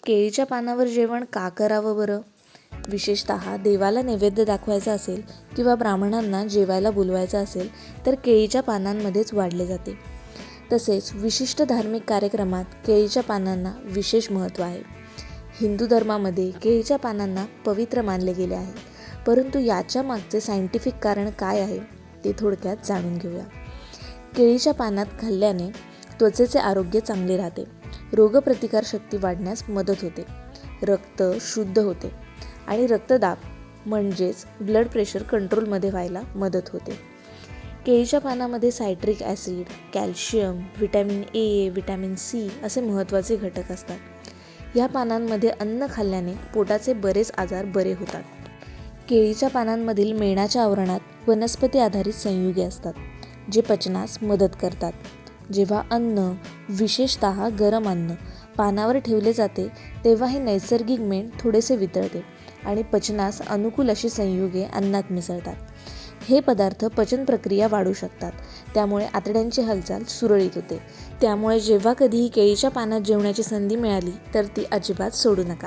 केळीच्या पानावर जेवण का करावं बरं? विशेषतः देवाला नैवेद्य दाखवायचा असेल किंवा ब्राह्मणांना जेवायला बोलवायचं असेल तर केळीच्या पानांमध्येच वाढले जाते. तसेच विशिष्ट धार्मिक कार्यक्रमात केळीच्या पानांना विशेष महत्त्व आहे. हिंदू धर्मामध्ये केळीच्या पानांना पवित्र मानले गेले आहे. परंतु याच्या मागचे सायंटिफिक कारण काय आहे ते थोडक्यात जाणून घेऊया. केळीच्या पानात खाल्ल्याने त्वचेचे आरोग्य चांगले राहते, रोगप्रतिकारशक्ती वाढण्यास मदत होते, रक्त शुद्ध होते आणि रक्तदाब म्हणजेच ब्लड प्रेशर कंट्रोलमध्ये व्हायला मदत होते. केळीच्या पानामध्ये citric acid, calcium, vitamin A, vitamin C असे महत्त्वाचे घटक असतात. या पानांमध्ये अन्न खाल्ल्याने पोटाचे बरेच आजार बरे होतात. केळीच्या पानांमधील मेणाच्या आवरणात वनस्पती आधारित संयुगे असतात जे पचनास मदत करतात. जेव्हा अन्न, विशेषतः गरम अन्न पानावर ठेवले जाते तेव्हा हे नैसर्गिक मेण थोडेसे वितळते आणि पचनास अनुकूल अशी संयुगे अन्नात मिसळतात. हे पदार्थ पचन प्रक्रिया वाढवू शकतात, त्यामुळे आतड्यांची हालचाल सुरळीत होते. त्यामुळे जेव्हा कधीही केळीच्या पानात जेवण्याची संधी मिळाली तर ती अजिबात सोडू नका.